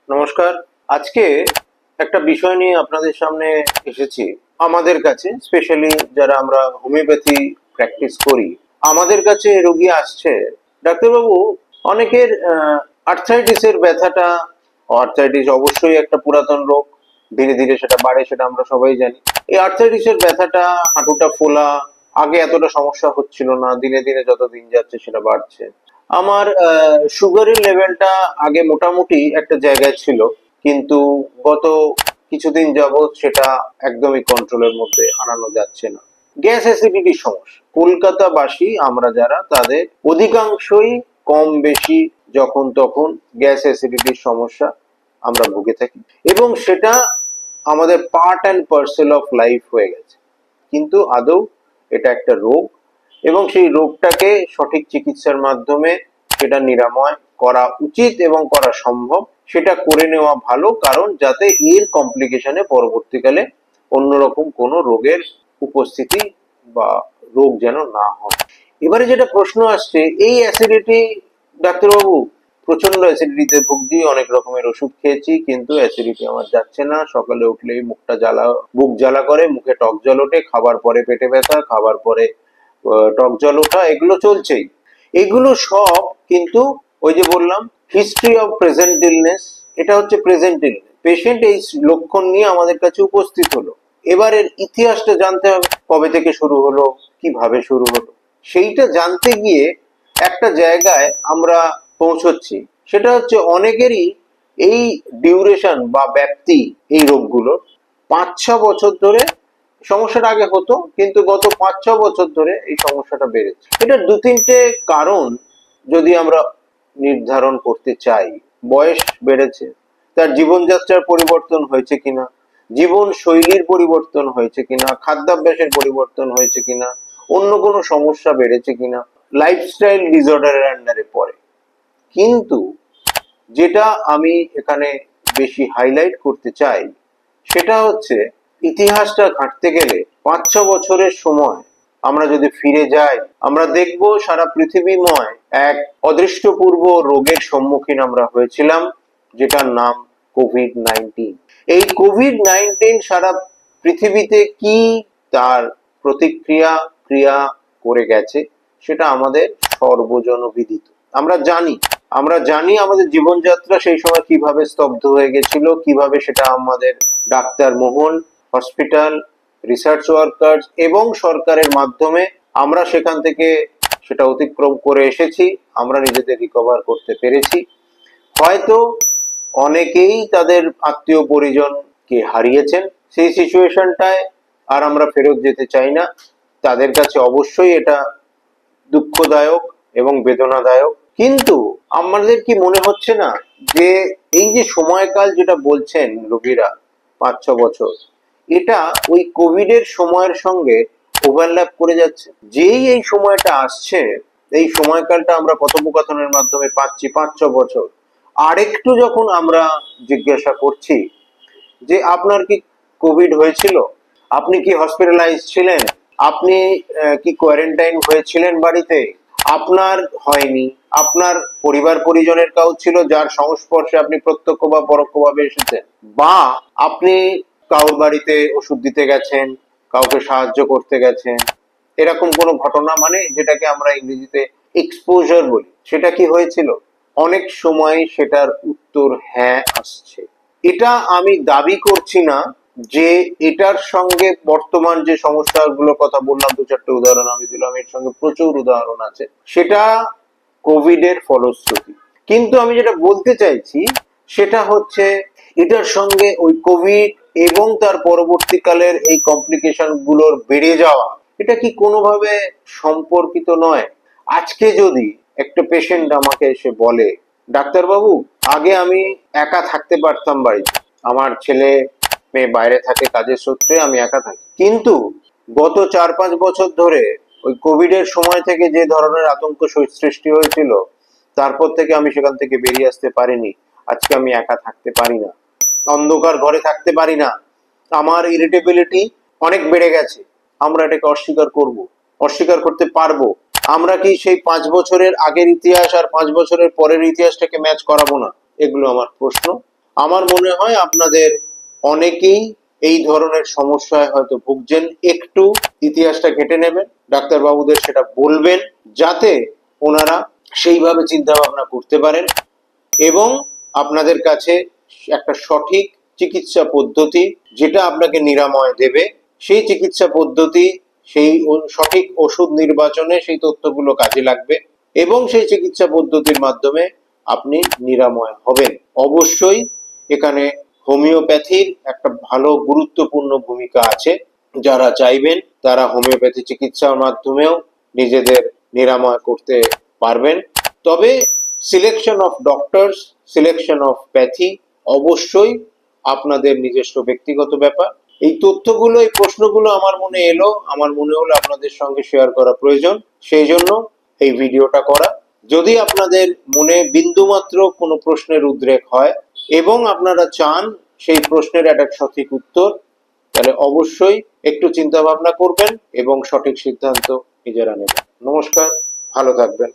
নমস্কার। আজকে একটা বিষয় নিয়ে আপনাদের সামনে এসেছি। আমাদের কাছে স্পেশালি যারা আমরা হোমিওপ্যাথি প্র্যাকটিস করি, আমাদের কাছে রোগী আসছে, ডাক্তারবাবু অনেকের আর্থ্রাইটিসের ব্যথাটা, আর্থ্রাইটিস অবশ্যই একটা পুরাতন রোগ, ধীরে ধীরে সেটা বাড়ে, সেটা আমরা সবাই জানি। এই আর্থ্রাইটিসের ব্যথাটা, হাঁটুটা ফোলা, আগে এতটা সমস্যা হচ্ছিল না, দিনে দিনে যত দিন যাচ্ছে সেটা বাড়ছে। আমার সুগারের লেভেলটা আগে মোটামুটি একটা জায়গায় ছিল, কিন্তু গত কিছুদিন যাবৎ সেটা একদমই কন্ট্রোলের মধ্যে আনানো যাচ্ছে না। গ্যাস অ্যাসিডিটির সমস্যা, কলকাতাবাসী আমরা যারা, তাদের অধিকাংশই কম বেশি যখন তখন গ্যাস অ্যাসিডিটির সমস্যা আমরা ভুগে থাকি, এবং সেটা আমাদের part and parcel of life হয়ে গেছে। কিন্তু আদৌ এটা একটা রোগ, এবং সেই রোগটাকে সঠিক চিকিৎসার মাধ্যমে সেটা নিরাময় করা উচিত এবং করা সম্ভব। সেটা করে নেওয়া ভালো, কারণ যাতে এর কমপ্লিকেশনে পরবর্তীকালে অন্যরকম কোনো রোগের উপস্থিতি বা রোগ যেন না হয়। এবারে যেটা প্রশ্ন আসছে, এই অ্যাসিডিটি, ডাক্তারবাবু প্রচন্ড অ্যাসিডিটিতে ভুগছি, অনেক রকমের ওষুধ খেয়েছি, কিন্তু অ্যাসিডিটি আমার যাচ্ছে না। সকালে উঠলেই মুখটা জ্বালা, বুক জ্বালা করে, মুখে টক জল ওঠে, খাবার পরে পেটে ব্যথা, খাবার পরে টক জল ওঠা, এগুলো চলছেই। এগুলো সব কিন্তু ওই যে বললাম, হিস্ট্রি অফ প্রেজেন্ট ইলনেস, এটা হচ্ছে প্রেজেন্ট ইলনেস। পেশেন্ট এই লক্ষণ নিয়ে আমাদের কাছে উপস্থিত হলো, এবারের ইতিহাসটা জানতে হবে, কবে থেকে শুরু হলো, কিভাবে শুরু হলো। সেইটা জানতে গিয়ে একটা জায়গায় আমরা পৌঁছচ্ছি, সেটা হচ্ছে অনেকেরই এই ডিউরেশন বা ব্যাপ্তি এই রোগগুলোর 5-6 বছর ধরে। সমস্যাটা আগে হতো, কিন্তু গত 5-6 বছর ধরে এই সমস্যাটা বেড়েছে। এটা 2-3টে কারণ যদি আমরা নির্ধারণ করতে চাই। বয়স বেড়েছে, তার জীবনযাত্রার পরিবর্তন হয়েছে কিনা, জীবন শৈলীর পরিবর্তন হয়েছে কিনা, খাদ্যাভ্যাসের পরিবর্তন হয়েছে কিনা, অন্য কোনো সমস্যা বেড়েছে কিনা, লাইফস্টাইল ডিসঅর্ডারের আন্ডারে পড়ে। কিন্তু যেটা আমি এখানে বেশি হাইলাইট করতে চাই, সেটা হচ্ছে ইতিহাসটা ঘাঁটতে গেলে 5-6 বছরের সময় আমরা যদি ফিরে যাই, আমরা দেখব সারা পৃথিবীময় এক অদৃষ্টপূর্ব রোগের সম্মুখীন আমরা হয়েছিলাম, যেটার নাম কোভিড-19। এই কোভিড-19 সারা পৃথিবীতে কি তার প্রতিক্রিয়া ক্রিয়া করে গেছে, সেটা আমাদের সর্বজনবিদিত। আমরা জানি আমাদের জীবনযাত্রা সেই সময় কিভাবে স্তব্ধ হয়ে গেছিল, কিভাবে সেটা আমাদের ডাক্তার মহল, হসপিটাল, রিসার্চ ওয়ার্কার্স এবং সরকারের মাধ্যমে আমরা সেখান থেকে সেটা অতিক্রম করে এসেছি, আমরা নিজেদের রিকভার করতে পেরেছি। হয়তো অনেকেই তাদের আত্মীয় পরিজনকে হারিয়েছেন, সেই সিচুয়েশনটায় আর আমরা ফেরত যেতে চাই না। তাদের কাছে অবশ্যই এটা দুঃখদায়ক এবং বেদনাদায়ক, কিন্তু আমাদের কি মনে হচ্ছে না যে এই যে সময়কাল যেটা বলছেন রোগীরা, 5-6 বছর, এটা ওই কোভিড এর সময়ের সঙ্গে ওভারল্যাপ করে যাচ্ছে। যেই এই সময়টা আসছে, এই সময়কালটা আমরা কথোপকথনের মাধ্যমে পাচ্ছি 5-6 বছর। আরেকটু যখন আমরা জিজ্ঞাসা করছি যে আপনার কি কোভিড হয়েছিল, আপনি কি হসপিটালাইজ ছিলেন, আপনি কি কোয়ারেন্টাইন হয়েছিলেন বাড়িতে, আপনার হয়নি, আপনার পরিবার পরিজনের কাউ ছিল যার সংস্পর্শে আপনি প্রত্যক্ষ বা পরোক্ষভাবে এসেছেন, বা আপনি কাউর বাড়িতে ওষুধ দিতে গেছেন, কাউকে সাহায্য করতে গেছেন, এরকম কোনো ঘটনা, মানে যেটাকে আমরা ইংরেজিতে এক্সপোজার বলি, সেটা কি হয়েছিল? অনেক সময় সেটার উত্তর হ্যাঁ আসছে। এটা আমি দাবি করছি না যে এটার সঙ্গে বর্তমান যে সমস্যাগুলোর কথা বললাম, 2-4টে উদাহরণ আমি দিলাম, এর সঙ্গে প্রচুর উদাহরণ আছে, সেটা কোভিড এর ফলশ্রুতি। কিন্তু আমি যেটা বলতে চাইছি সেটা হচ্ছে এটার সঙ্গে ওই কোভিড এবং তার পরবর্তীকালের এই কমপ্লিকেশন গুলোর বেড়ে যাওয়া, এটা কি কোনোভাবে সম্পর্কিত নয়? আজকে যদি একটা পেশেন্ট আমাকে এসে বলে, ডাক্তারবাবু আগে আমি একা থাকতে পারতাম বাড়িতে, আমার ছেলে মেয়ে বাইরে থাকে কাজের সূত্রে, আমি একা থাকি, কিন্তু গত 4-5 বছর ধরে ওই কোভিড এর সময় থেকে যে ধরনের আতঙ্ক সৃষ্টি হয়েছিল, তারপর থেকে আমি সেখান থেকে বেরিয়ে আসতে পারিনি। আজকে আমি একা থাকতে পারি না, অন্ধকার ঘরে থাকতে পারি না, আমার ইরিটেবিলিটি অনেক বেড়ে গেছে। আমরা এটাকে অস্বীকার করতে পারবো? আমরা কি সেই 5 বছরের আগের ইতিহাস আর 5 বছরের পরের ইতিহাসটাকে ম্যাচ করাবো না? এগুলো আমার প্রশ্ন। আমার মনে হয় আপনাদের অনেকেই এই ধরনের সমস্যায় হয়তো ভুগছেন। একটু ইতিহাসটা ঘেটে নেবেন, ডাক্তারবাবুদের সেটা বলবেন, যাতে ওনারা সেইভাবে চিন্তা ভাবনা করতে পারেন এবং আপনাদের কাছে একটা সঠিক চিকিৎসা পদ্ধতি, যেটা আপনাকে নিরাময় দেবে, সেই চিকিৎসা পদ্ধতি, সেই সঠিক ওষুধ নির্বাচনে সেই তথ্যগুলো কাজে লাগবে এবং সেই চিকিৎসা পদ্ধতির মাধ্যমে আপনি নিরাময় হবেন। অবশ্যই এখানে হোমিওপ্যাথির একটা ভালো গুরুত্বপূর্ণ ভূমিকা আছে। যারা চাইবেন তারা হোমিওপ্যাথি চিকিৎসার মাধ্যমেও নিজেদের নিরাময় করতে পারবেন। তবে selection of doctors, selection of pathy অবশ্যই আপনাদের নিজস্ব ব্যক্তিগত ব্যাপার। এই তথ্যগুলো, এই প্রশ্নগুলো আমার মনে এলো, আমার মনে হলো আপনাদের সঙ্গে শেয়ার করা প্রয়োজন, সেই জন্য এই ভিডিওটা করা। যদি আপনাদের মনে বিন্দুমাত্র কোনো প্রশ্নের উদ্রেক হয় এবং আপনারা চান সেই প্রশ্নের একটা সঠিক উত্তর, তাহলে অবশ্যই একটু চিন্তা ভাবনা করবেন এবং সঠিক সিদ্ধান্ত নিজেরা নেবেন। নমস্কার, ভালো থাকবেন।